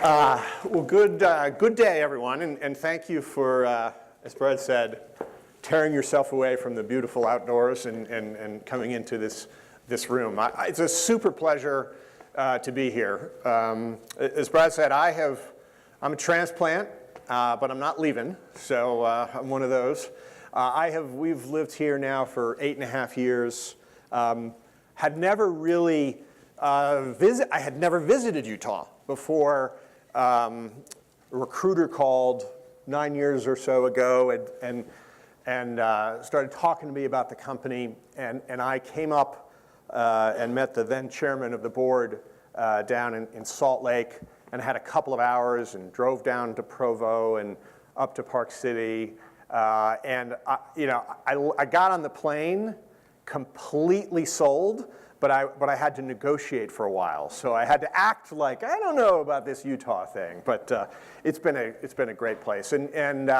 Well, good day, everyone, and thank you for, as Brad said, tearing yourself away from the beautiful outdoors and coming into this room. It's a super pleasure to be here. As Brad said, I'm a transplant, but I'm not leaving, so I'm one of those. We've lived here now for 8.5 years. Had never really I had never visited Utah before. A recruiter called 9 years or so ago and started talking to me about the company, and I came up and met the then chairman of the board down in Salt Lake, and had a couple of hours and drove down to Provo and up to Park City, and I got on the plane completely sold. But I had to negotiate for a while, so I had to act like I don't know about this Utah thing. But it's been a great place, and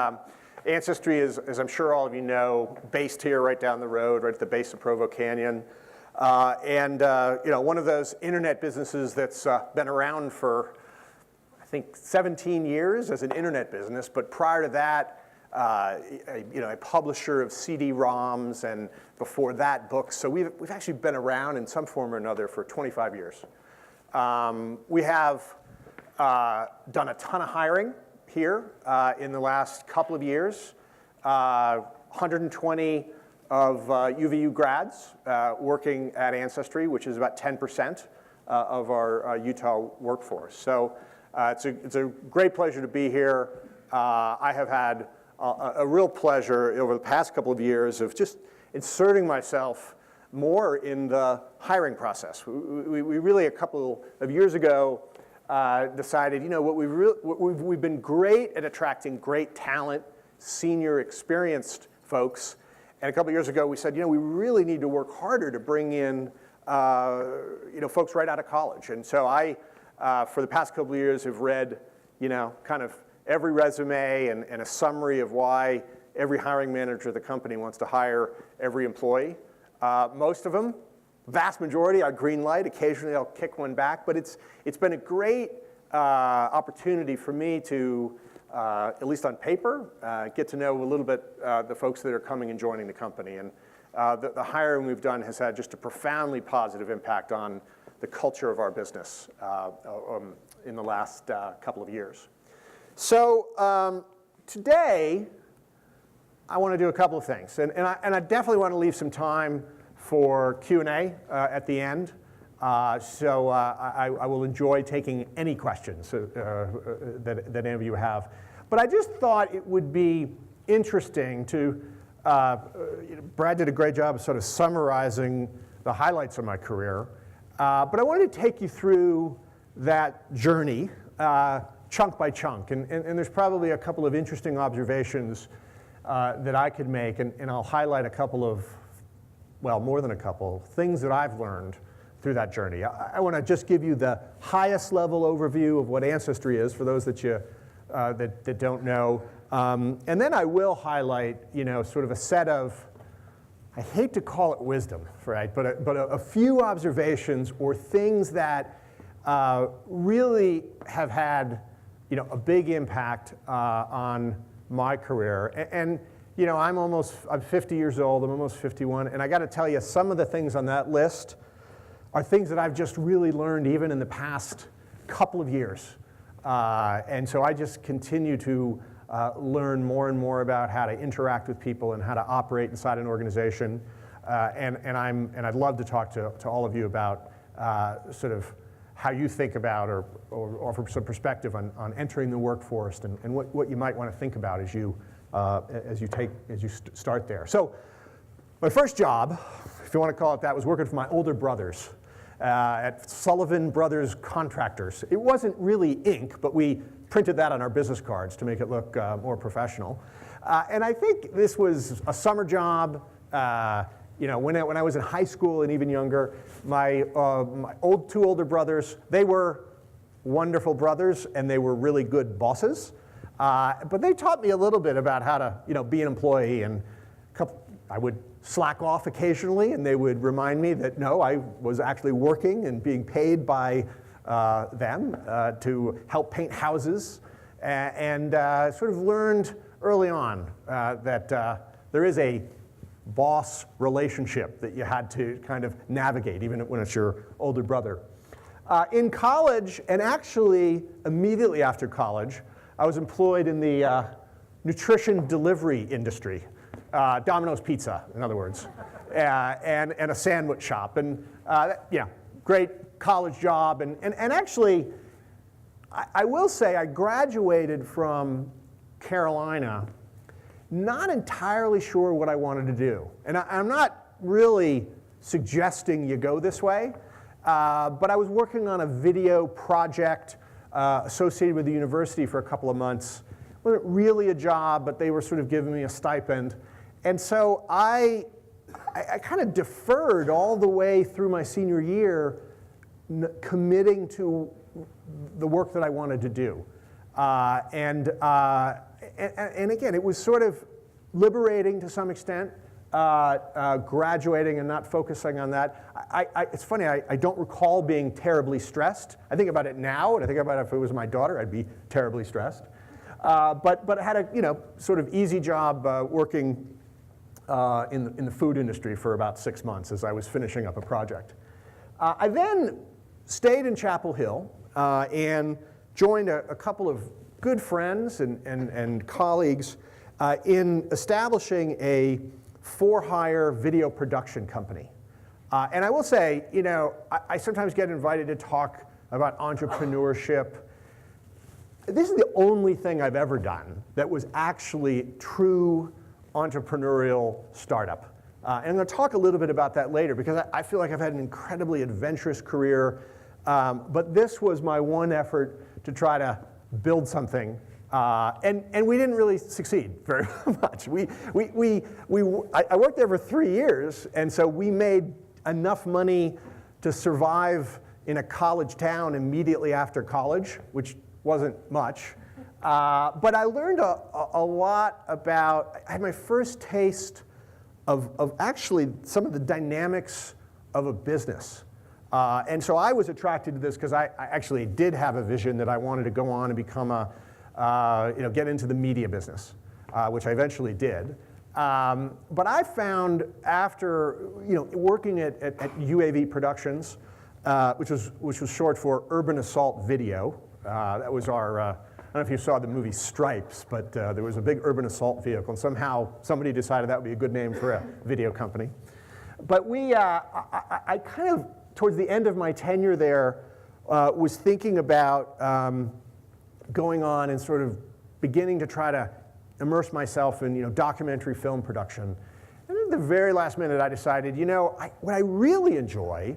Ancestry is, as I'm sure all of you know, based here right down the road, right at the base of Provo Canyon, and one of those internet businesses that's been around for I think 17 years as an internet business. But prior to that, a publisher of CD-ROMs, and before that, books. So we've actually been around in some form or another for 25 years. We have done a ton of hiring here in the last couple of years. 120 of UVU grads working at Ancestry, which is about 10% of our Utah workforce. So it's a great pleasure to be here. I have had a real pleasure over the past couple of years of just inserting myself more in the hiring process. We really, a couple of years ago, decided, we've been great at attracting great talent, senior, experienced folks. And a couple of years ago, we said, we really need to work harder to bring in, folks right out of college. And so I, for the past couple of years, have read, kind of every resume and a summary of why every hiring manager of the company wants to hire every employee. Most of them, vast majority, are green light. Occasionally I'll kick one back, but it's been a great opportunity for me to, at least on paper, get to know a little bit the folks that are coming and joining the company. And the hiring we've done has had just a profoundly positive impact on the culture of our business in the last couple of years. So today, I want to do a couple of things, and I definitely want to leave some time for Q&A at the end. So I will enjoy taking any questions that any of you have. But I just thought it would be interesting to, Brad did a great job of sort of summarizing the highlights of my career, but I wanted to take you through that journey chunk by chunk, and there's probably a couple of interesting observations that I could make, and I'll highlight a couple of, well, more than a couple, things that I've learned through that journey. I want to just give you the highest level overview of what Ancestry is for those that you that don't know, and then I will highlight, sort of a set of, I hate to call it wisdom, right, but a few observations or things that really have had a big impact on my career. And I'm 50 years old, I'm almost 51, and I got to tell you, some of the things on that list are things that I've just really learned even in the past couple of years. And so I just continue to learn more and more about how to interact with people and how to operate inside an organization. And I'd love to talk to all of you about sort of how you think about or offer some perspective on entering the workforce and what you might want to think about as you start there. So my first job, if you want to call it that, was working for my older brothers at Sullivan Brothers Contractors. It wasn't really ink, but we printed that on our business cards to make it look more professional. And I think this was a summer job. When I was in high school and even younger, my two older brothers, they were wonderful brothers and they were really good bosses. But they taught me a little bit about how to be an employee, and I would slack off occasionally and they would remind me that no, I was actually working and being paid by them to help paint houses, and sort of learned early on that there is a boss relationship that you had to kind of navigate, even when it's your older brother. In college, and actually immediately after college, I was employed in the nutrition delivery industry, Domino's Pizza, in other words, and a sandwich shop. And yeah, great college job. And actually, I will say I graduated from Carolina not entirely sure what I wanted to do. And I'm not really suggesting you go this way, but I was working on a video project associated with the university for a couple of months. It wasn't really a job, but they were sort of giving me a stipend. And so I kind of deferred all the way through my senior year, committing to the work that I wanted to do. And again, it was sort of liberating to some extent, graduating and not focusing on that. It's funny, I don't recall being terribly stressed. I think about it now, and I think about it if it was my daughter, I'd be terribly stressed. But I had a sort of easy job working in the food industry for about 6 months as I was finishing up a project. I then stayed in Chapel Hill and joined a couple of good friends and colleagues in establishing a for-hire video production company. And I will say, I sometimes get invited to talk about entrepreneurship. This is the only thing I've ever done that was actually true entrepreneurial startup. And I'm going to talk a little bit about that later because I feel like I've had an incredibly adventurous career. But this was my one effort to try to build something. And we didn't really succeed very much. I worked there for 3 years, and so we made enough money to survive in a college town immediately after college, which wasn't much. But I learned a lot about, I had my first taste of actually some of the dynamics of a business. And so I was attracted to this because I actually did have a vision that I wanted to go on and become get into the media business, which I eventually did. But I found after working at UAV Productions, which was short for Urban Assault Video. That was our, I don't know if you saw the movie Stripes, but there was a big urban assault vehicle, and somehow somebody decided that would be a good name for a video company. But I kind of, towards the end of my tenure there, was thinking about going on and sort of beginning to try to immerse myself in documentary film production. And at the very last minute, I decided, what I really enjoy,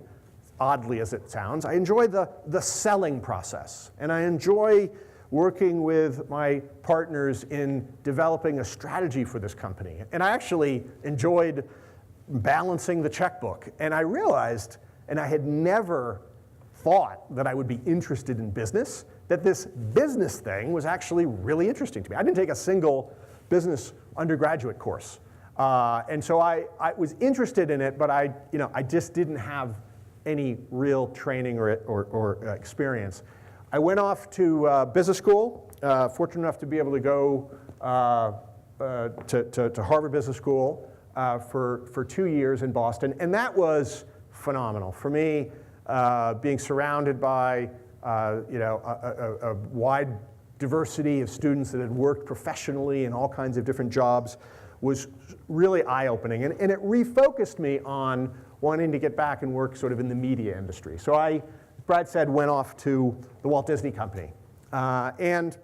oddly as it sounds, I enjoy the selling process. And I enjoy working with my partners in developing a strategy for this company. And I actually enjoyed balancing the checkbook. And I realized, and I had never thought that I would be interested in business, that this business thing was actually really interesting to me. I didn't take a single business undergraduate course. And so I was interested in it, but I just didn't have any real training or experience. I went off to business school, fortunate enough to be able to go to Harvard Business School for 2 years in Boston, and that was phenomenal. For me, being surrounded by a wide diversity of students that had worked professionally in all kinds of different jobs was really eye-opening, and it refocused me on wanting to get back and work sort of in the media industry. So I, Brad said, went off to the Walt Disney Company. And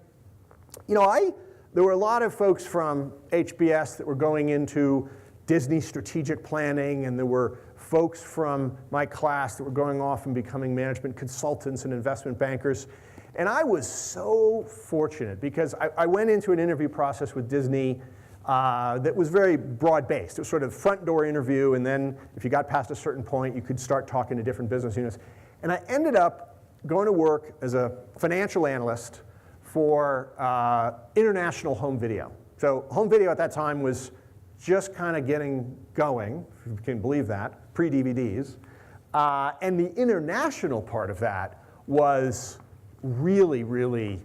there were a lot of folks from HBS that were going into Disney strategic planning, and there were folks from my class that were going off and becoming management consultants and investment bankers. And I was so fortunate because I went into an interview process with Disney that was very broad-based. It was sort of front door interview, and then if you got past a certain point, you could start talking to different business units. And I ended up going to work as a financial analyst for international home video. So home video at that time was just kind of getting going, if you can believe that, pre-DVDs. And the international part of that was really, really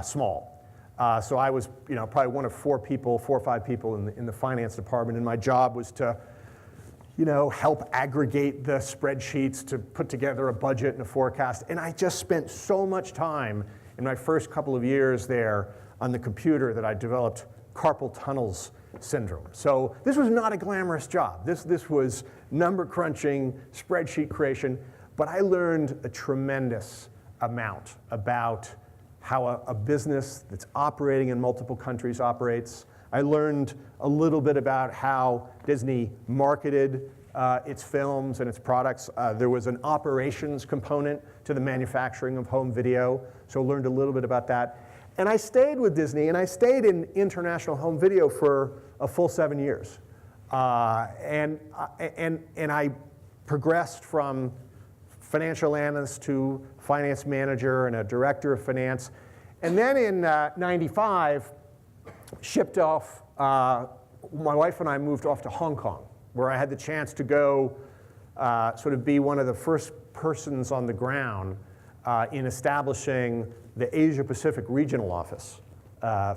small. So I was, probably one of 4 or 5 people in the finance department, and my job was to, help aggregate the spreadsheets to put together a budget and a forecast. And I just spent so much time in my first couple of years there on the computer that I developed carpal tunnels syndrome. So this was not a glamorous job. This was number crunching, spreadsheet creation, but I learned a tremendous amount about how a business that's operating in multiple countries operates. I learned a little bit about how Disney marketed its films and its products. There was an operations component to the manufacturing of home video, so I learned a little bit about that. And I stayed with Disney, and I stayed in international home video for a full 7 years. And I progressed from financial analyst to finance manager and a director of finance. And then in 95, shipped off, my wife and I moved off to Hong Kong, where I had the chance to go sort of be one of the first persons on the ground in establishing the Asia Pacific regional office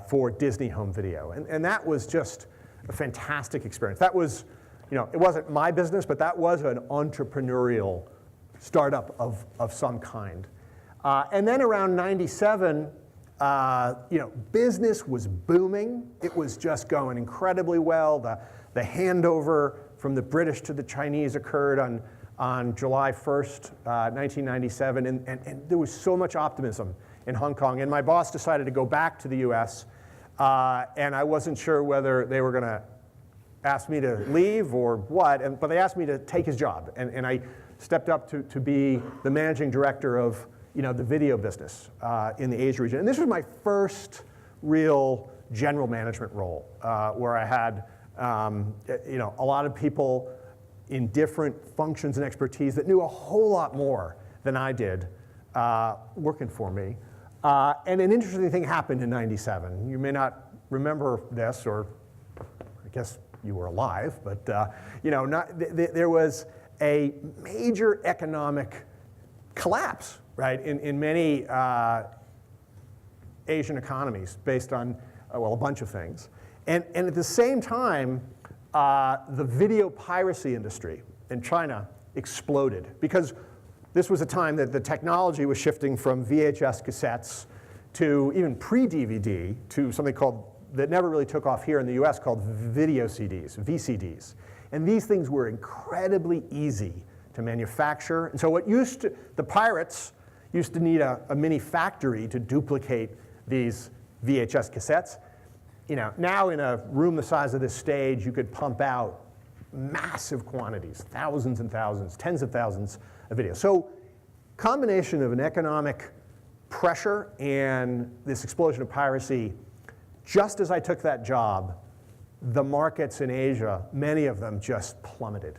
for Disney Home Video. And that was just a fantastic experience. That was, it wasn't my business, but that was an entrepreneurial startup of some kind. And then around 97, business was booming. It was just going incredibly well. The handover from the British to the Chinese occurred on July 1st, 1997, and there was so much optimism in Hong Kong. And my boss decided to go back to the US, and I wasn't sure whether they were going to ask me to leave or what, but they asked me to take his job. And I stepped up to be the managing director of the video business in the Asia region. And this was my first real general management role, where I had a lot of people in different functions and expertise that knew a whole lot more than I did working for me. And an interesting thing happened in 97. You may not remember this, or I guess you were alive, but there was a major economic collapse, right, in many Asian economies based on, a bunch of things. And at the same time, the video piracy industry in China exploded, because this was a time that the technology was shifting from VHS cassettes to even pre-DVD to something that never really took off here in the US, called video CDs, VCDs. And these things were incredibly easy to manufacture. And so the pirates used to need a mini factory to duplicate these VHS cassettes. Now in a room the size of this stage, you could pump out massive quantities, thousands and thousands, tens of thousands of videos. So combination of an economic pressure and this explosion of piracy, just as I took that job, the markets in Asia, many of them just plummeted.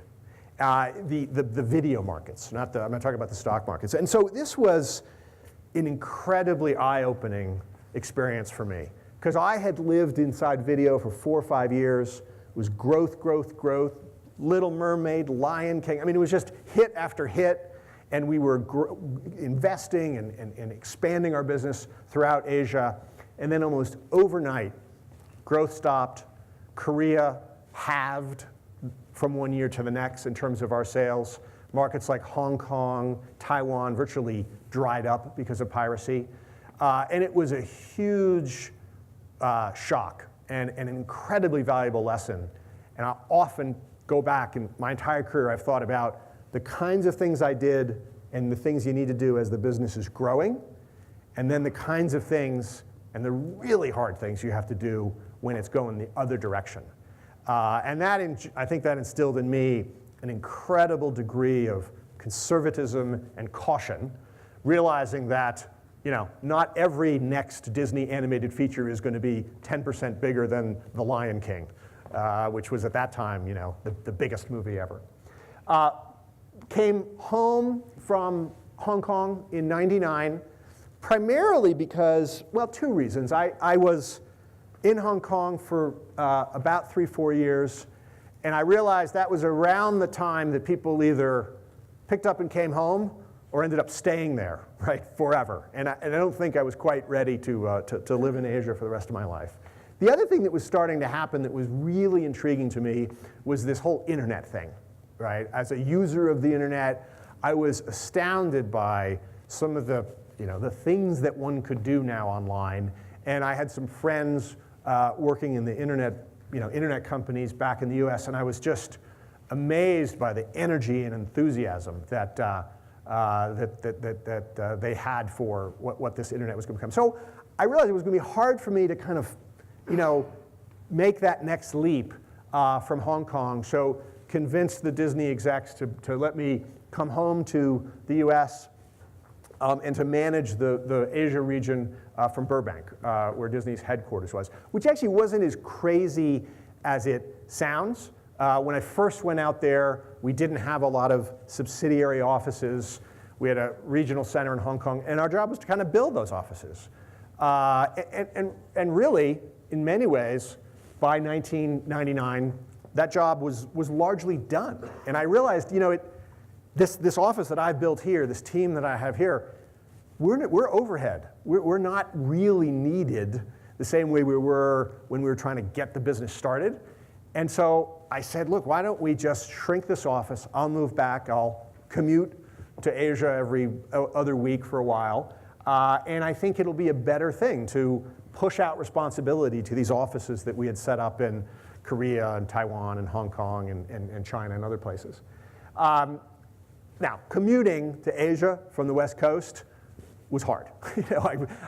The video markets, I'm not talking about the stock markets. And so this was an incredibly eye-opening experience for me, because I had lived inside video for 4 or 5 years. It was growth, growth, growth. Little Mermaid, Lion King. I mean, it was just hit after hit, and we were investing and expanding our business throughout Asia. And then almost overnight, growth stopped. Korea halved from one year to the next in terms of our sales. Markets like Hong Kong, Taiwan virtually dried up because of piracy. And it was a huge shock and an incredibly valuable lesson. And I often go back, in my entire career, I've thought about the kinds of things I did and the things you need to do as the business is growing, and then the kinds of things and the really hard things you have to do when it's going the other direction. And I think that instilled in me an incredible degree of conservatism and caution, realizing that not every next Disney animated feature is going to be 10% bigger than The Lion King, which was at that time, the biggest movie ever. Came home from Hong Kong in '99, primarily because, 2 reasons. I was in Hong Kong for about 3-4 years, and I realized that was around the time that people either picked up and came home, or ended up staying there, right, forever. And I don't think I was quite ready to live in Asia for the rest of my life. The other thing that was starting to happen that was really intriguing to me was this whole internet thing, right? As a user of the internet, I was astounded by some of the, the things that one could do now online. And I had some friends working in the internet, internet companies back in the US, and I was just amazed by the energy and enthusiasm that they had for what this internet was going to become. So I realized it was going to be hard for me to kind of, make that next leap from Hong Kong. So convinced the Disney execs to let me come home to the US and to manage the Asia region from Burbank, where Disney's headquarters was, which actually wasn't as crazy as it sounds. When I first went out there, we didn't have a lot of subsidiary offices. We had a regional center in Hong Kong, and our job was to kind of build those offices. And really, in many ways, by 1999, that job was largely done. And I realized, this office that I've built here, this team that I have here, we're overhead. We're not really needed the same way we were when we were trying to get the business started. And so I said, look, why don't we just shrink this office? I'll move back. I'll commute to Asia every other week for a while. And I think it'll be a better thing to push out responsibility to these offices that we had set up in Korea and Taiwan and Hong Kong and China and other places. Now, commuting to Asia from the West Coast was hard.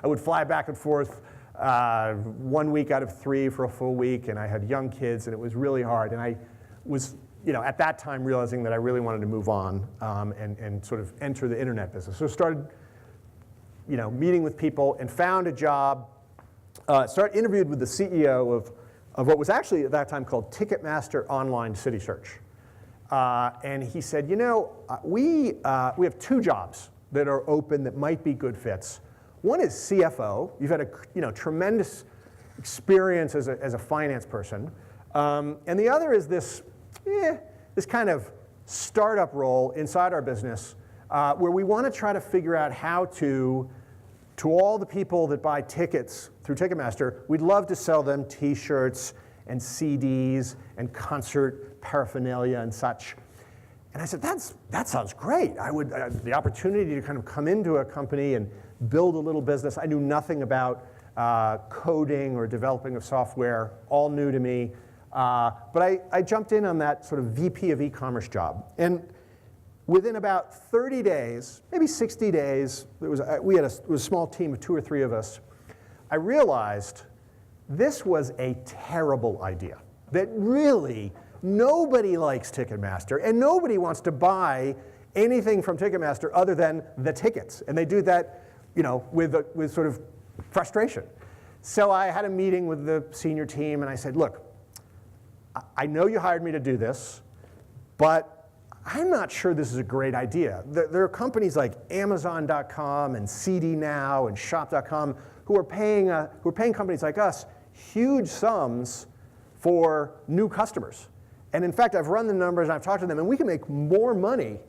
I would fly back and forth 1 week out of 3 for a full week, and I had young kids, and it was really hard. And I was, at that time realizing that I really wanted to move on and sort of enter the internet business. So started, meeting with people and found a job. Interviewed with the CEO of what was actually at that time called Ticketmaster Online City Search. And he said, we have 2 jobs that are open that might be good fits. One is CFO. You've had a tremendous experience as a finance person. And the other is this kind of startup role inside our business where we want to try to figure out how to all the people that buy tickets through Ticketmaster, we'd love to sell them T-shirts and CDs and concert paraphernalia and such. And I said, that sounds great. The opportunity to kind of come into a company and build a little business. I knew nothing about coding or developing of software, all new to me. But I jumped in on that sort of VP of e-commerce job. And within about 30 days, maybe 60 days, it was a small team of 2 or 3 of us. I realized this was a terrible idea. That really nobody likes Ticketmaster, and nobody wants to buy anything from Ticketmaster other than the tickets. And they do that, with sort of frustration. So I had a meeting with the senior team, and I said, look, I know you hired me to do this, but I'm not sure this is a great idea. There are companies like Amazon.com and CD Now and Shop.com who are paying companies like us huge sums for new customers. And in fact, I've run the numbers and I've talked to them, and we can make more money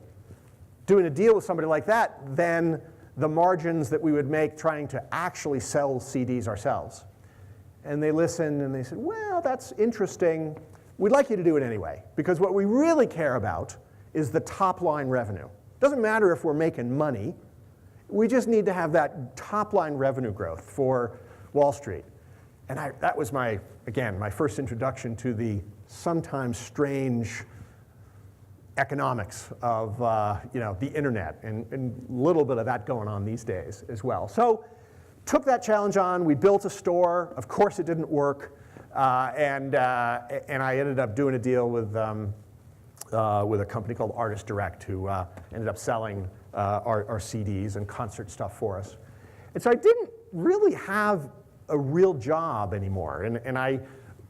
doing a deal with somebody like that than the margins that we would make trying to actually sell CDs ourselves. And they listened and they said, well, that's interesting. We'd like you to do it anyway, because what we really care about is the top line revenue. Doesn't matter if we're making money. We just need to have that top line revenue growth for Wall Street. And that was my first introduction to the sometimes strange economics of the internet, and a little bit of that going on these days as well. So took that challenge on. We built a store. Of course, it didn't work. And I ended up doing a deal with a company called Artist Direct, who ended up selling our CDs and concert stuff for us. And so I didn't really have a real job anymore. And I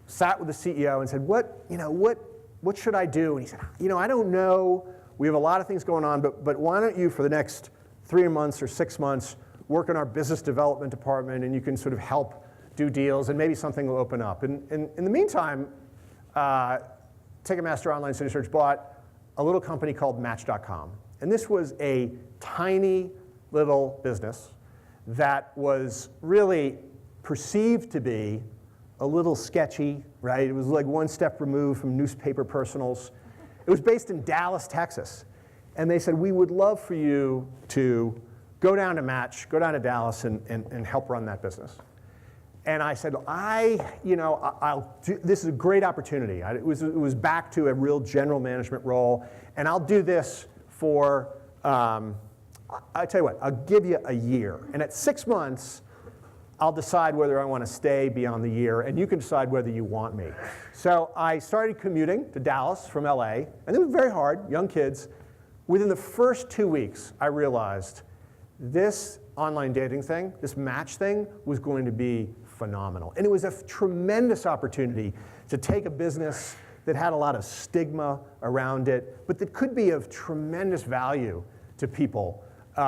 sat with the CEO and said, what should I do? And he said, I don't know. We have a lot of things going on, but why don't you, for the next 3 months or 6 months, work in our business development department, and you can sort of help do deals, and maybe something will open up. And in the meantime, Ticketmaster Online City Search bought a little company called Match.com. And this was a tiny little business that was really perceived to be a little sketchy, right? It was like one step removed from newspaper personals. It was based in Dallas, Texas. And they said, we would love for you to go down to Dallas and help run that business. And I said, this is a great opportunity. It was back to a real general management role, and I'll do this for, I tell you what, I'll give you a year. And at 6 months, I'll decide whether I want to stay beyond the year, and you can decide whether you want me. So I started commuting to Dallas from LA, and it was very hard, young kids. Within the first 2 weeks, I realized this online dating thing, this match thing, was going to be phenomenal. And it was a tremendous opportunity to take a business that had a lot of stigma around it, but that could be of tremendous value to people who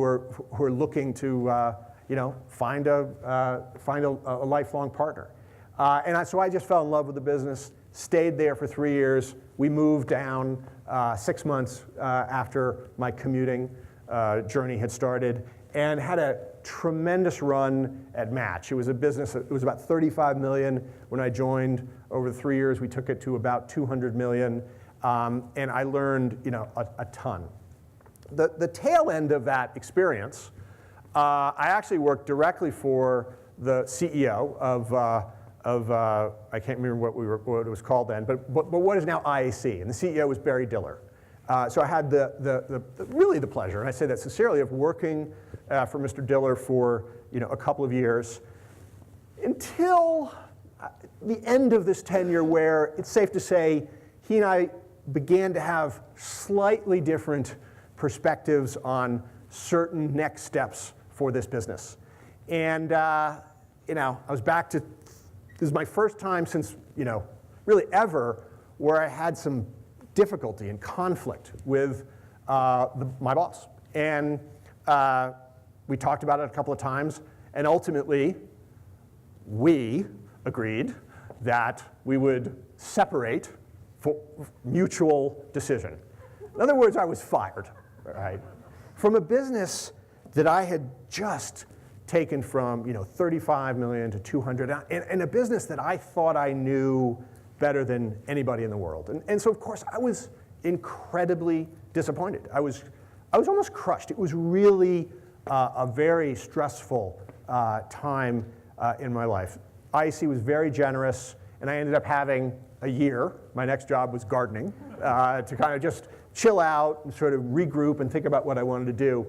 are looking to find a lifelong partner. So I just fell in love with the business, stayed there for 3 years. We moved down 6 months after my commuting journey had started, and had a tremendous run at Match. It was a business, it was about $35 million when I joined. Over the 3 years, we took it to about $200 million, and I learned a ton. The tail end of that experience, I actually worked directly for the CEO of I can't remember what it was called then, but what is now IAC, and the CEO was Barry Diller. So I had really the pleasure, and I say that sincerely, of working for Mr. Diller for a couple of years until the end of this tenure, where it's safe to say he and I began to have slightly different perspectives on certain next steps for this business. And I was back to, this is my first time since really ever where I had some difficulty and conflict with my boss. And we talked about it a couple of times, and ultimately we agreed that we would separate for mutual decision. In other words, I was fired, right? From a business that I had just taken from 35 million to 200, and a business that I thought I knew better than anybody in the world. And so, of course, I was incredibly disappointed. I was almost crushed. It was really a very stressful time in my life. IAC was very generous, and I ended up having a year. My next job was gardening to kind of just chill out and sort of regroup and think about what I wanted to do.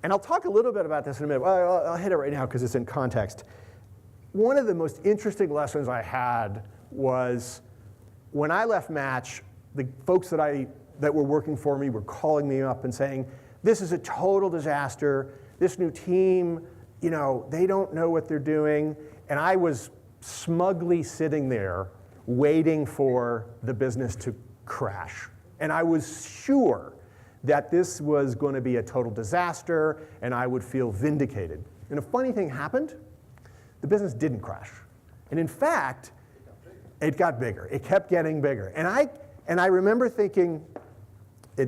And I'll talk a little bit about this in a minute. Well, I'll hit it right now because it's in context. One of the most interesting lessons I had was when I left Match, the folks that were working for me were calling me up and saying, this is a total disaster. This new team, they don't know what they're doing. And I was smugly sitting there waiting for the business to crash. And I was sure that this was going to be a total disaster and I would feel vindicated. And a funny thing happened. The business didn't crash. And in fact, it got bigger. It kept getting bigger. And I remember thinking,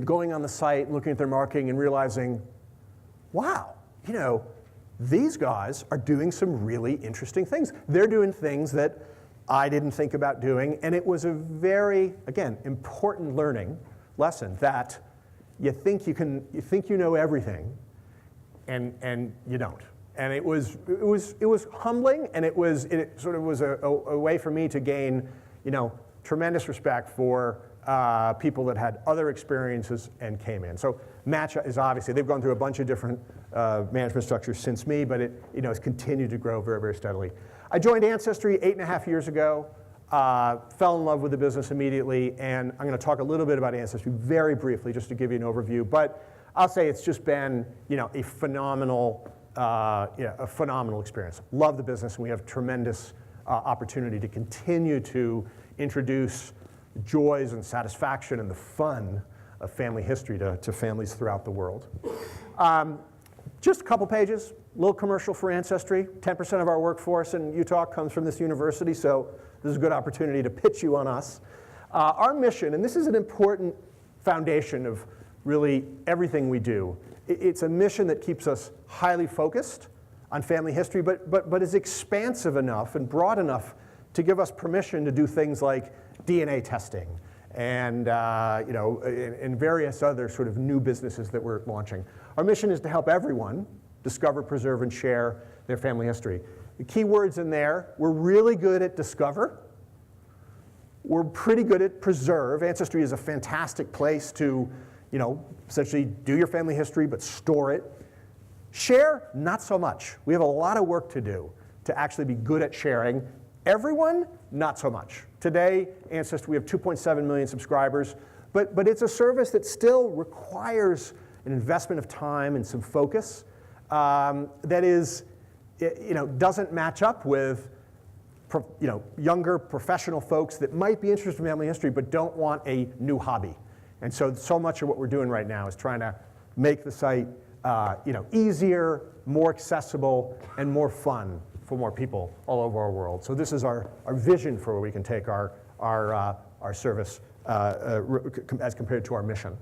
going on the site and looking at their marketing and realizing, wow, these guys are doing some really interesting things. They're doing things that I didn't think about doing. And it was a very, again, important learning lesson that you think you know everything, and you don't. And it was humbling, and it sort of was a way for me to gain, tremendous respect for people that had other experiences and came in. So Match is obviously, they've gone through a bunch of different management structures since me, but it has continued to grow very, very steadily. I joined Ancestry 8.5 years ago, fell in love with the business immediately, and I'm going to talk a little bit about Ancestry very briefly, just to give you an overview. But I'll say it's just been, a phenomenal experience. Love the business, and we have tremendous opportunity to continue to introduce joys and satisfaction and the fun of family history to families throughout the world. Just a couple pages, a little commercial for Ancestry. 10% of our workforce in Utah comes from this university, so this is a good opportunity to pitch you on us. Our mission, and this is an important foundation of really everything we do. It's a mission that keeps us highly focused on family history, but is expansive enough and broad enough to give us permission to do things like DNA testing and and various other sort of new businesses that we're launching. Our mission is to help everyone discover, preserve, and share their family history. The key words in there, we're really good at discover. We're pretty good at preserve. Ancestry is a fantastic place to, essentially do your family history, but store it. Share, not so much. We have a lot of work to do to actually be good at sharing. Everyone, not so much. Today, Ancestry, we have 2.7 million subscribers, but it's a service that still requires an investment of time and some focus that is, doesn't match up with younger professional folks that might be interested in family history but don't want a new hobby. And so much of what we're doing right now is trying to make the site easier, more accessible, and more fun for more people all over our world. So this is our vision for where we can take our service as compared to our mission.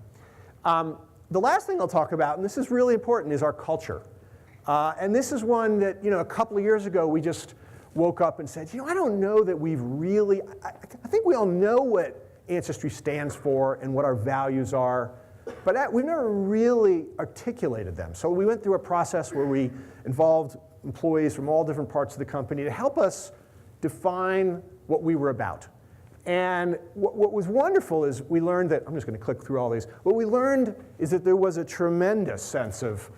The last thing I'll talk about, and this is really important, is our culture. And this is one that a couple of years ago we just woke up and said, I don't know that we've really, I think we all know what Ancestry stands for and what our values are, but we've never really articulated them. So we went through a process where we involved employees from all different parts of the company to help us define what we were about. And what was wonderful is we learned that, I'm just going to click through all these, what we learned is that there was a tremendous sense of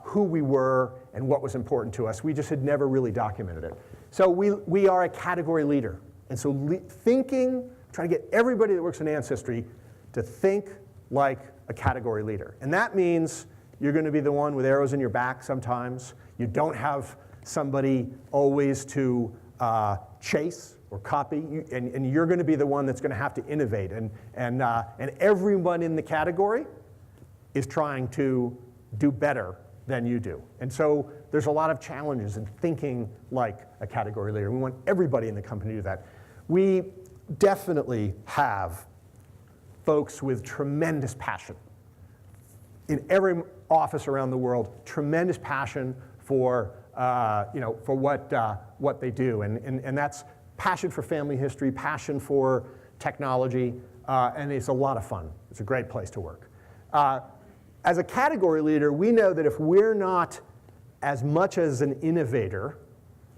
who we were and what was important to us. We just had never really documented it. So we are a category leader. And so trying to get everybody that works in Ancestry to think like a category leader. And that means you're going to be the one with arrows in your back sometimes. You don't have somebody always to chase or copy, and you're going to be the one that's going to have to innovate. And everyone in the category is trying to do better than you do. And so there's a lot of challenges in thinking like a category leader. We want everybody in the company to do that. We definitely have folks with tremendous passion. In every office around the world, tremendous passion for what they do, and that's passion for family history, passion for technology, and it's a lot of fun. It's a great place to work. As a category leader, we know that if we're not as much as an innovator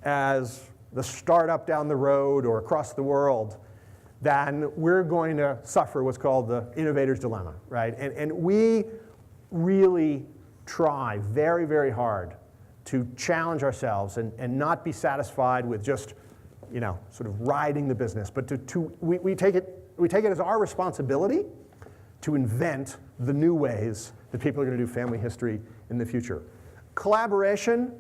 as the startup down the road or across the world, then we're going to suffer what's called the innovator's dilemma, right? And we really try very, very hard to challenge ourselves and not be satisfied with just, sort of riding the business, but we take it as our responsibility to invent the new ways that people are going to do family history in the future. Collaboration,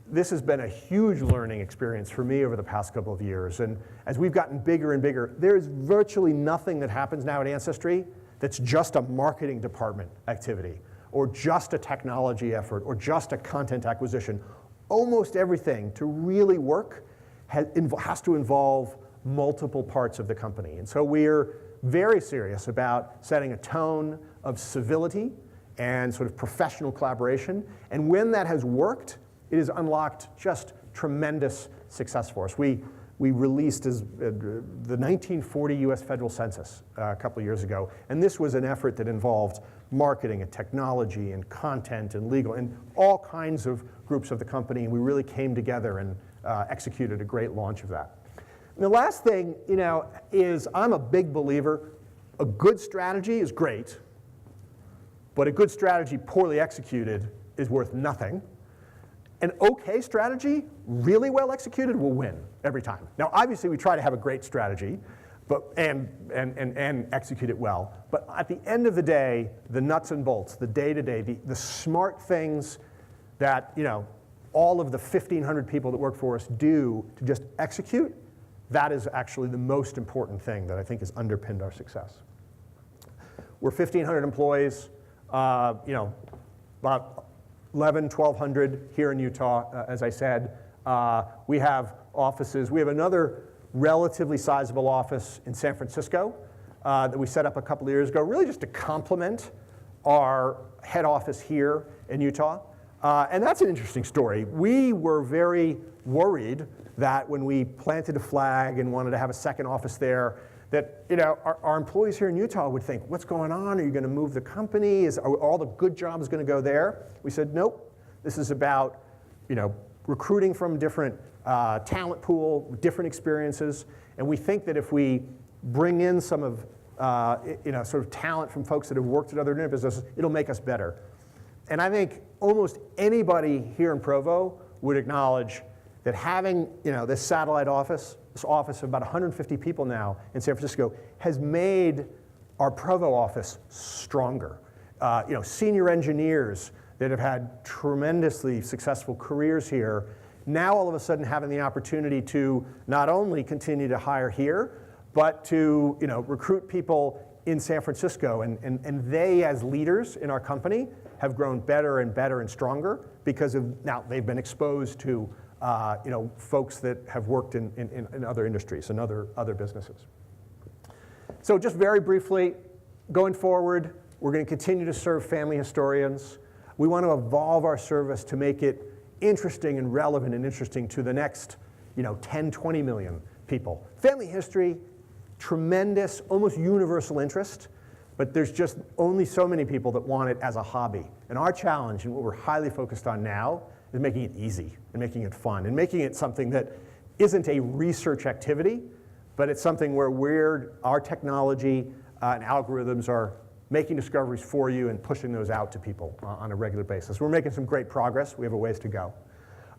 this has been a huge learning experience for me over the past couple of years. And as we've gotten bigger and bigger, there is virtually nothing that happens now at Ancestry that's just a marketing department activity, or just a technology effort, or just a content acquisition. Almost everything to really work has to involve multiple parts of the company. And so we're very serious about setting a tone of civility and sort of professional collaboration. And when that has worked, it has unlocked just tremendous success for us. We released the 1940 US federal census a couple of years ago, and this was an effort that involved marketing and technology and content and legal and all kinds of groups of the company, and we really came together and executed a great launch of that. And the last thing, is I'm a big believer, a good strategy is great, but a good strategy poorly executed is worth nothing. An okay strategy, really well executed, will win every time. Now, obviously, we try to have a great strategy, and execute it well. But at the end of the day, the nuts and bolts, the day-to-day, the smart things that all of the 1,500 people that work for us do to just execute, that is actually the most important thing that I think has underpinned our success. We're 1,500 employees, about 1,200 here in Utah, as I said. We have offices. We have another relatively sizable office in San Francisco. that we set up a couple of years ago, really just to complement our head office here in Utah. And that's an interesting story. We were very worried that when we planted a flag and wanted to have a second office there, that our employees here in Utah would think, what's going on? Are you going to move the company? Are all the good jobs going to go there? We said, nope. This is about recruiting from different talent pool, different experiences. And we think that if we bring in some of sort of talent from folks that have worked at other internet businesses, it'll make us better. And I think almost anybody here in Provo would acknowledge that having this satellite office, this office of about 150 people now in San Francisco, has made our Provo office stronger. Senior engineers that have had tremendously successful careers here, now all of a sudden having the opportunity to not only continue to hire here, but to recruit people in San Francisco. And they, as leaders in our company, have grown better and better and stronger because of now they've been exposed to folks that have worked in other industries and other businesses. So just very briefly, going forward, we're going to continue to serve family historians. We want to evolve our service to make it interesting and relevant and interesting to the next 10, 20 million people. Family history, tremendous, almost universal interest, but there's just only so many people that want it as a hobby. And our challenge, and what we're highly focused on now, is making it easy and making it fun and making it something that isn't a research activity, but it's something where our technology and algorithms are making discoveries for you and pushing those out to people on a regular basis. We're making some great progress. We have a ways to go.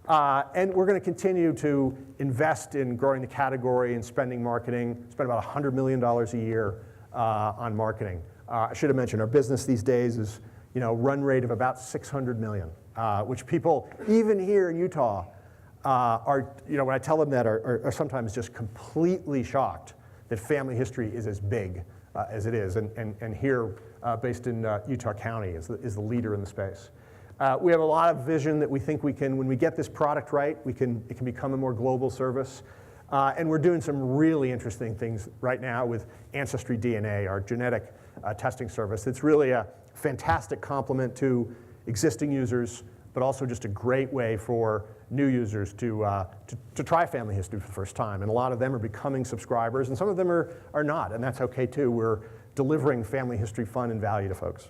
And we're going to continue to invest in growing the category and spending marketing, spend about $100 million a year on marketing. I should have mentioned our business these days is run rate of about $600 million, which people, even here in Utah, are, when I tell them that, are sometimes just completely shocked that family history is as big as it is. And here, based in Utah County, is the leader in the space. We have a lot of vision that we think we can, when we get this product right, it can become a more global service. And we're doing some really interesting things right now with Ancestry DNA, our genetic testing service. It's really a fantastic complement to existing users, but also just a great way for new users to try family history for the first time. And a lot of them are becoming subscribers, and some of them are not, and that's okay too. We're delivering family history fun and value to folks.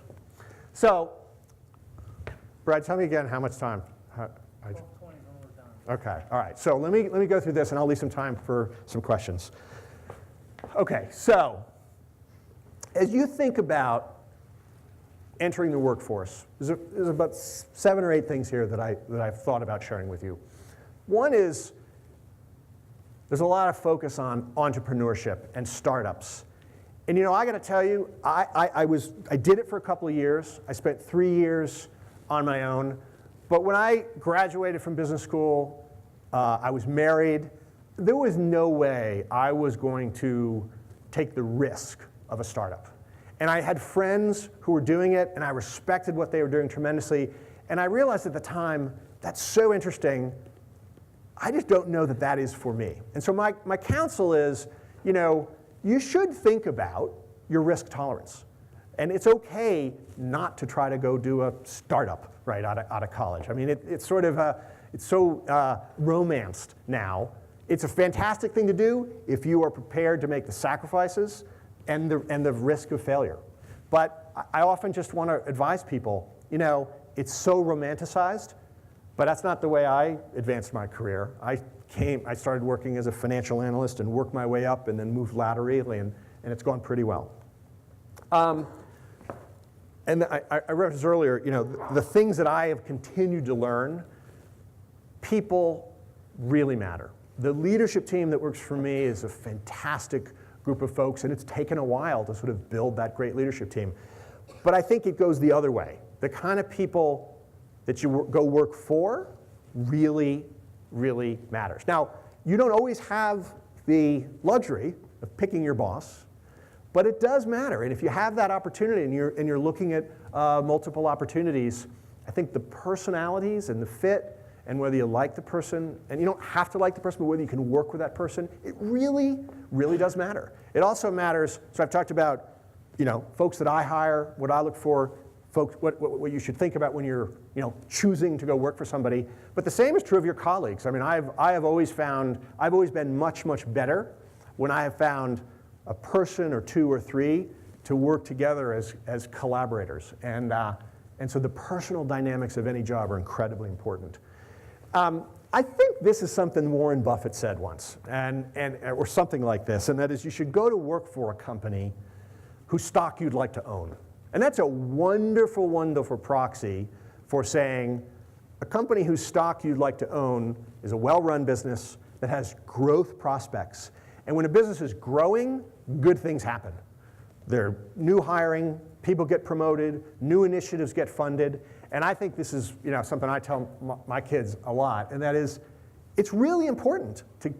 So, Brad, tell me again how much time? 12:20 when we're done. Okay, all right. So let me go through this, and I'll leave some time for some questions. Okay, so as you think about entering the workforce, there's about 7 or 8 things here that I've thought about sharing with you. One is there's a lot of focus on entrepreneurship and startups. And I got to tell you, I did it for a couple of years. I spent 3 years on my own. But when I graduated from business school, I was married. There was no way I was going to take the risk of a startup. And I had friends who were doing it, and I respected what they were doing tremendously. And I realized at the time, that's so interesting. I just don't know that that is for me. And so my counsel is, you should think about your risk tolerance. And it's okay not to try to go do a startup right out of college. I mean, it's sort of it's so romanced now. It's a fantastic thing to do if you are prepared to make the sacrifices and the risk of failure. But I often just want to advise people, it's so romanticized, but that's not the way I advanced my career. I started working as a financial analyst and worked my way up and then moved laterally, and it's gone pretty well. And I referenced earlier, the things that I have continued to learn, people really matter. The leadership team that works for me is a fantastic group of folks, and it's taken a while to sort of build that great leadership team. But I think it goes the other way. The kind of people that you go work for really, really matters. Now, you don't always have the luxury of picking your boss, but it does matter. And if you have that opportunity and you're looking at multiple opportunities, I think the personalities and the fit and whether you like the person, and you don't have to like the person, but whether you can work with that person, it really, really does matter. It also matters, so I've talked about, folks that I hire, what I look for, folks, what you should think about when you're, choosing to go work for somebody. But the same is true of your colleagues. I mean, I've always been much, much better when I have found a person or two or three to work together as collaborators. And so the personal dynamics of any job are incredibly important. I think this is something Warren Buffett said once, or something like this, and that is you should go to work for a company whose stock you'd like to own. And that's a wonderful, wonderful proxy for saying a company whose stock you'd like to own is a well-run business that has growth prospects. And when a business is growing, good things happen. There are new hiring, people get promoted, new initiatives get funded, and I think this is something I tell my kids a lot, and that is it's really important to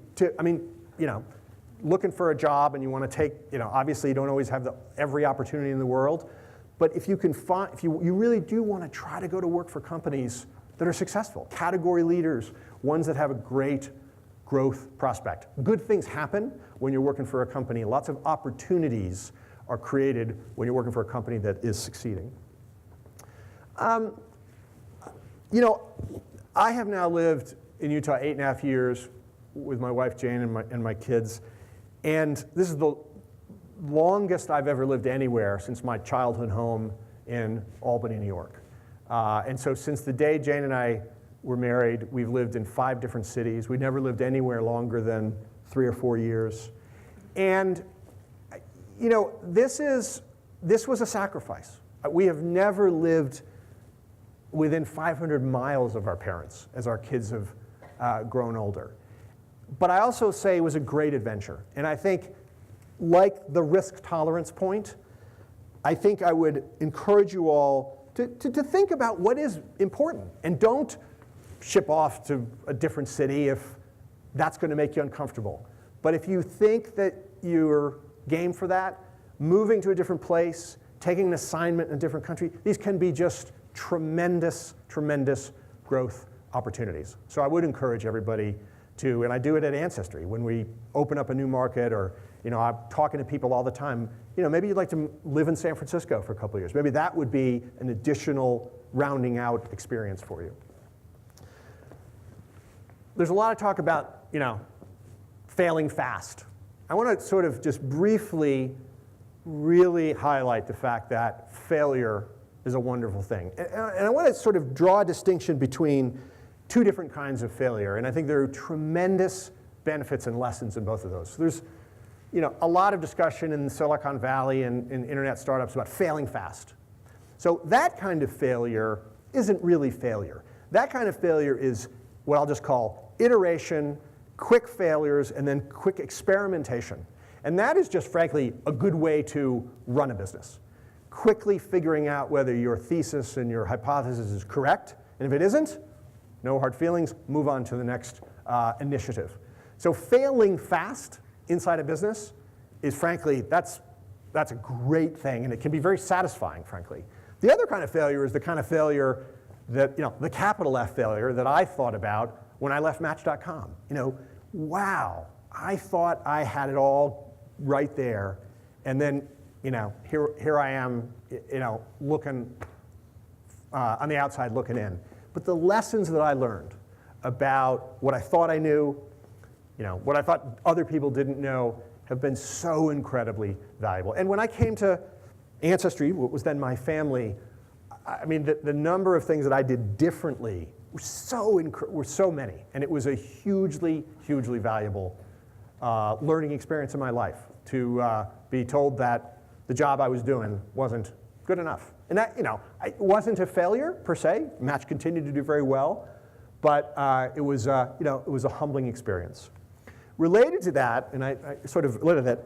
looking for a job and you want to take, obviously you don't always have every opportunity in the world, but if you can find, if you really do want to try to go to work for companies that are successful, category leaders, ones that have a great growth prospect. Good things happen when you're working for a company. Lots of opportunities are created when you're working for a company that is succeeding. I have now lived in Utah 8.5 years with my wife Jane and my kids, and this is the longest I've ever lived anywhere since my childhood home in Albany, New York. And so since the day Jane and I were married, we've lived in 5 different cities. We never lived anywhere longer than 3 or 4 years. And this was a sacrifice. We have never lived within 500 miles of our parents as our kids have grown older. But I also say it was a great adventure. And I think, like the risk tolerance point, I think I would encourage you all to think about what is important. And don't ship off to a different city if that's going to make you uncomfortable. But if you think that you're game for that, moving to a different place, taking an assignment in a different country, these can be just tremendous, tremendous growth opportunities. So I would encourage everybody to, and I do it at Ancestry, when we open up a new market, or I'm talking to people all the time, maybe you'd like to live in San Francisco for a couple of years. Maybe that would be an additional rounding out experience for you. There's a lot of talk about, failing fast. I want to sort of just briefly really highlight the fact that failure is a wonderful thing. And I want to sort of draw a distinction between 2 different kinds of failure, and I think there are tremendous benefits and lessons in both of those. So there's a lot of discussion in Silicon Valley and in internet startups about failing fast. So that kind of failure isn't really failure. That kind of failure is what I'll just call iteration, quick failures, and then quick experimentation. And that is just, frankly, a good way to run a business. Quickly figuring out whether your thesis and your hypothesis is correct, and if it isn't, no hard feelings, move on to the next initiative. So failing fast inside a business is, frankly, that's a great thing, and it can be very satisfying, frankly. The other kind of failure is the kind of failure that, the capital F failure that I thought about when I left Match.com. Wow, I thought I had it all right there, and then, here I am, looking on the outside looking in. But the lessons that I learned about what I thought I knew, what I thought other people didn't know, have been so incredibly valuable. And when I came to Ancestry, what was then my family, I mean, the number of things that I did differently were so many, and it was a hugely, hugely valuable learning experience in my life to be told that the job I was doing wasn't good enough. And that, it wasn't a failure per se. Match continued to do very well, but it was a humbling experience. Related to that, and I sort of related that,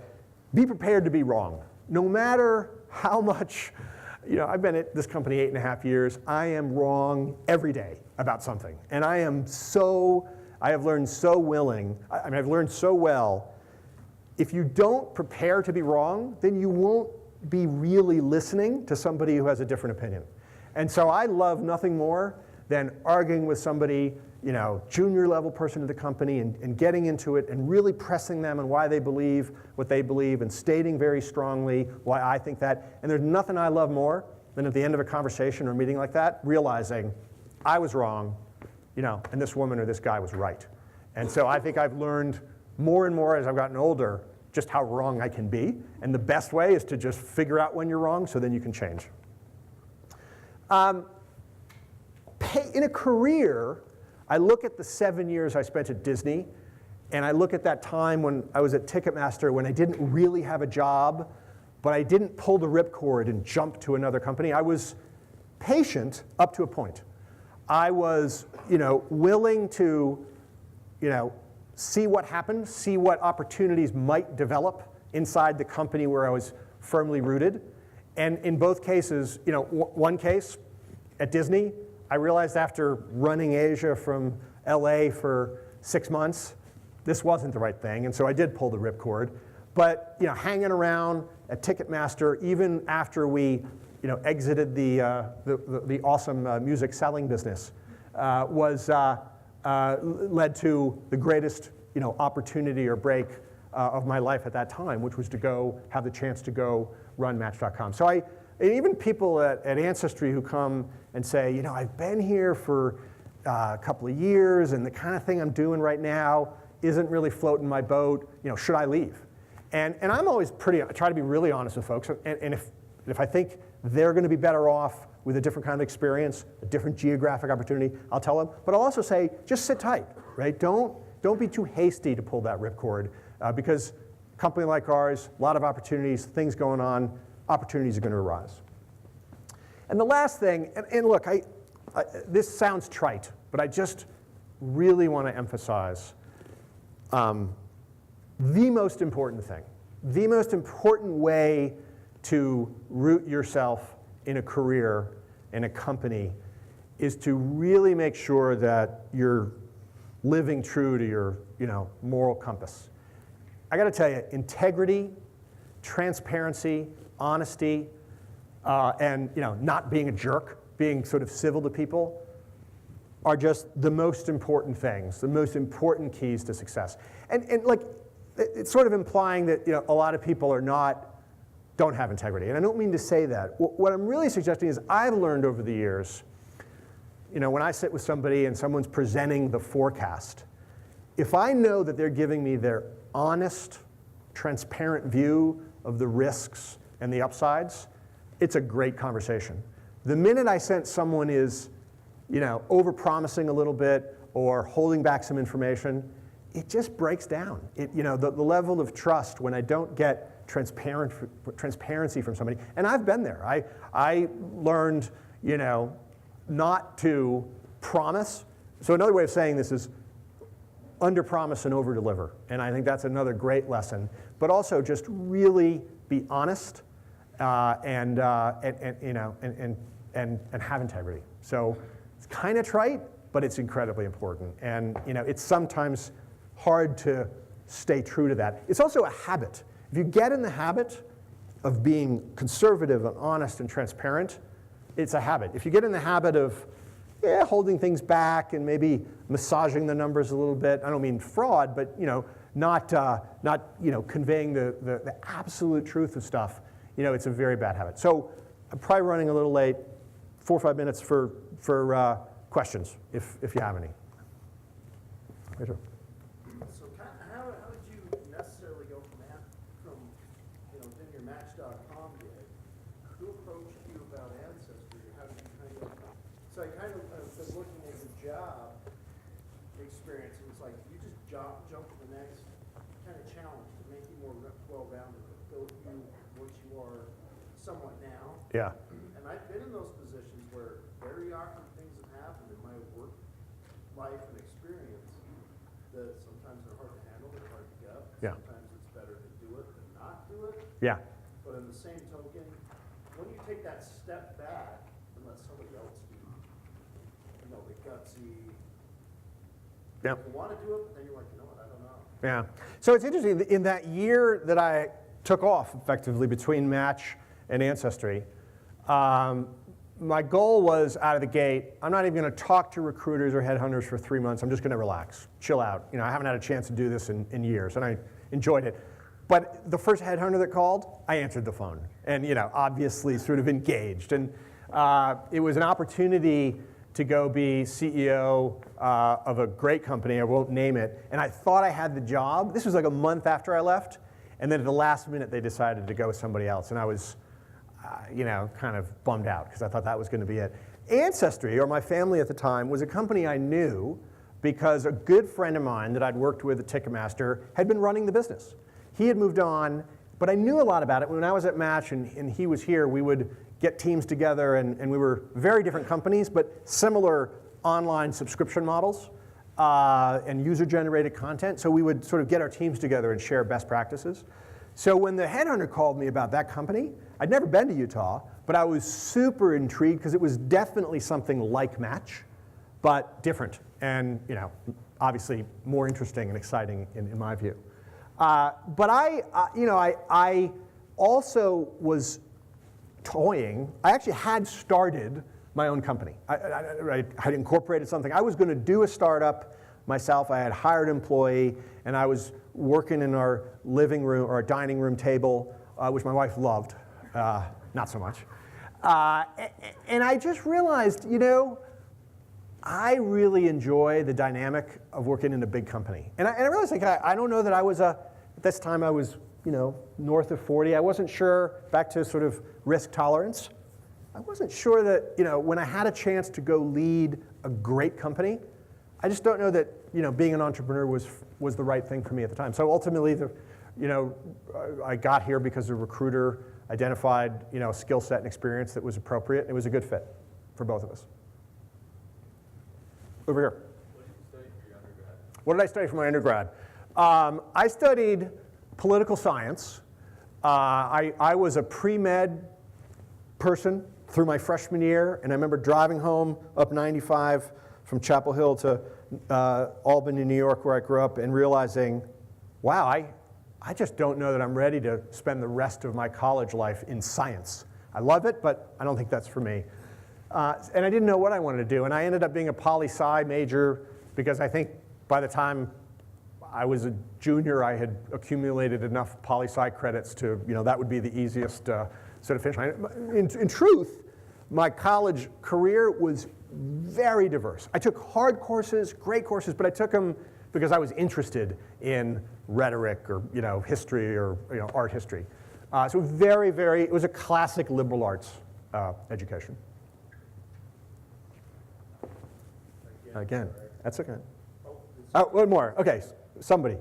be prepared to be wrong. No matter how much, I've been at this company 8.5 years. I am wrong every day about something, and I have learned so well. If you don't prepare to be wrong, then you won't be really listening to somebody who has a different opinion. And so I love nothing more than arguing with somebody, junior level person at the company and getting into it and really pressing them on why they believe what they believe and stating very strongly why I think that. And there's nothing I love more than at the end of a conversation or a meeting like that, realizing I was wrong, and this woman or this guy was right. And so I think I've learned more and more as I've gotten older just how wrong I can be. And the best way is to just figure out when you're wrong so then you can change. In a career, I look at the 7 years I spent at Disney, and I look at that time when I was at Ticketmaster when I didn't really have a job, but I didn't pull the ripcord and jump to another company. I was patient up to a point. I was, willing to, see what happened, see what opportunities might develop inside the company where I was firmly rooted. And in both cases, one case at Disney, I realized after running Asia from LA for 6 months, this wasn't the right thing, and so I did pull the ripcord. But hanging around at Ticketmaster, even after we exited the awesome music selling business, led to the greatest opportunity or break of my life at that time, which was to have the chance to go run Match.com. So even people at Ancestry who come and say, I've been here for a couple of years, and the kind of thing I'm doing right now isn't really floating my boat. Should I leave? And I'm always I try to be really honest with folks. And if I think they're going to be better off with a different kind of experience, a different geographic opportunity, I'll tell them. But I'll also say, just sit tight, right? Don't be too hasty to pull that ripcord, because a company like ours, a lot of opportunities, things going on, opportunities are going to arise. And the last thing, and look, this sounds trite, but I just really want to emphasize the most important thing, the most important way to root yourself in a career, in a company, is to really make sure that you're living true to your moral compass. I got to tell you, integrity, transparency, honesty, and not being a jerk, being sort of civil to people, are just the most important things, the most important keys to success. And like, it's sort of implying that a lot of people don't have integrity. And I don't mean to say that. What I'm really suggesting is I've learned over the years, when I sit with somebody and someone's presenting the forecast, if I know that they're giving me their honest, transparent view of the risks and the upsides, it's a great conversation. The minute I sense someone is, over-promising a little bit or holding back some information, it just breaks down. The level of trust when I don't get transparency from somebody, and I've been there. I learned, not to promise. So another way of saying this is under-promise and over-deliver, and I think that's another great lesson. But also just really be honest and have integrity. So it's kind of trite, but it's incredibly important, and it's sometimes hard to stay true to that. It's also a habit. If you get in the habit of being conservative and honest and transparent, it's a habit. If you get in the habit of holding things back and maybe massaging the numbers a little bit, I don't mean fraud, but not conveying the absolute truth of stuff, it's a very bad habit. So I'm probably running a little late. 4 or 5 minutes for questions, if you have any. Rachel. So how did you necessarily go from doing your Match.com gig? Who approached you about Ancestry? How did you so I kind of been looking at your job experience, and it's like you just jump to the next kind of challenge to make you more well-rounded, to build you what you are somewhat now. Yeah. And I've been in those positions where very often things have happened in my work life and experience that sometimes they're hard to handle, they're hard to get. Yeah. Sometimes it's better to do it than not do it. Yeah. But in the same token, when you take that step back and let somebody else do, the gutsy, Yeah. you want to do it, but then you're like, what, I don't know. Yeah. So it's interesting, in that year that I took off effectively between Match and Ancestry, my goal was out of the gate, I'm not even going to talk to recruiters or headhunters for 3 months. I'm just going to relax, chill out. You know, I haven't had a chance to do this in years, and I enjoyed it. But the first headhunter that called, I answered the phone, and you know, obviously sort of engaged. And it was an opportunity to go be CEO of a great company. I won't name it. And I thought I had the job. This was like a month after I left, and then at the last minute they decided to go with somebody else, and I was, you know, kind of bummed out because I thought that was going to be it. Ancestry, or my family at the time, was a company I knew because a good friend of mine that I'd worked with at Ticketmaster had been running the business. He had moved on, but I knew a lot about it. When I was at Match and he was here, we would get teams together, and we were very different companies, but similar online subscription models and user-generated content. So we would sort of get our teams together and share best practices. So when the headhunter called me about that company, I'd never been to Utah, but I was super intrigued because it was definitely something like Match, but different, and you know, obviously more interesting and exciting in my view. But I also was toying. I actually had started my own company. I had incorporated something. I was going to do a startup myself. I had hired an employee, and I was working in our living room or our dining room table, which my wife loved, not so much. And I just realized, you know, I really enjoy the dynamic of working in a big company. And I realized, like, I don't know that I was at this time I was, you know, north of 40. I wasn't sure, back to sort of risk tolerance. I wasn't sure that, you know, when I had a chance to go lead a great company, I just don't know that, you know, being an entrepreneur was the right thing for me at the time. So ultimately, you know, I got here because a recruiter identified, you know, a skill set and experience that was appropriate. It was a good fit for both of us. Over here. What did you study for your undergrad? What did I study for my undergrad? I studied political science. I was a pre-med person through my freshman year, and I remember driving home up 95 from Chapel Hill to Albany, New York, where I grew up, and realizing, wow, I just don't know that I'm ready to spend the rest of my college life in science. I love it, but I don't think that's for me. And I didn't know what I wanted to do, and I ended up being a poli-sci major because I think by the time I was a junior, I had accumulated enough poli-sci credits to, you know, that would be the easiest sort of finish line. In truth, my college career was very diverse. I took hard courses, great courses, but I took them because I was interested in rhetoric or, you know, history or, you know, art history. So it was a classic liberal arts education. Again, that's okay. Oh, one more. Okay, somebody.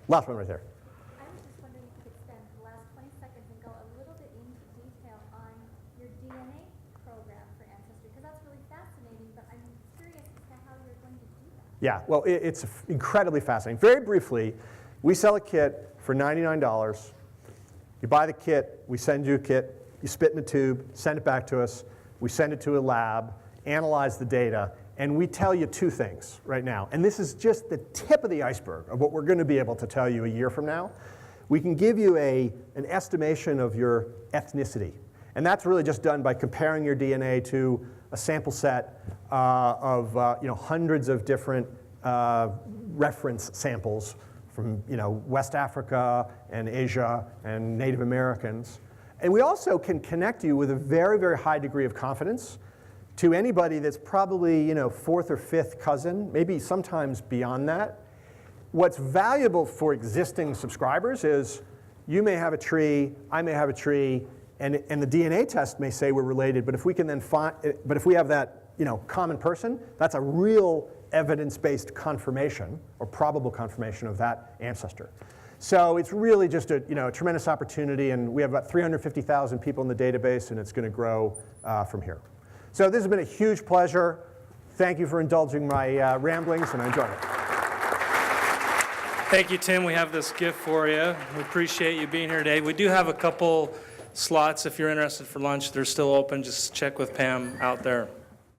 Last one right there. I was just wondering if you could spend the last 20 seconds and go a little bit into detail on your DNA program for Ancestry, because that's really fascinating, but I'm curious as to how you're going to do that. Yeah, well, it's incredibly fascinating. Very briefly, we sell a kit for $99. You buy the kit, we send you a kit, you spit in a tube, send it back to us, we send it to a lab, analyze the data, and we tell you two things right now. And this is just the tip of the iceberg of what we're going to be able to tell you a year from now. We can give you an estimation of your ethnicity. And that's really just done by comparing your DNA to a sample set of you know, hundreds of different reference samples from, you know, West Africa and Asia and Native Americans. And we also can connect you with a very, very high degree of confidence to anybody that's probably, you know, fourth or fifth cousin, maybe sometimes beyond that. What's valuable for existing subscribers is you may have a tree, I may have a tree, and the DNA test may say we're related, but if we can then but if we have that, you know, common person, that's a real evidence-based confirmation or probable confirmation of that ancestor. So it's really just a, you know, a tremendous opportunity, and we have about 350,000 people in the database, and it's going to grow from here. So this has been a huge pleasure. Thank you for indulging my ramblings, and I enjoyed it. Thank you, Tim. We have this gift for you. We appreciate you being here today. We do have a couple slots if you're interested for lunch. They're still open. Just check with Pam out there.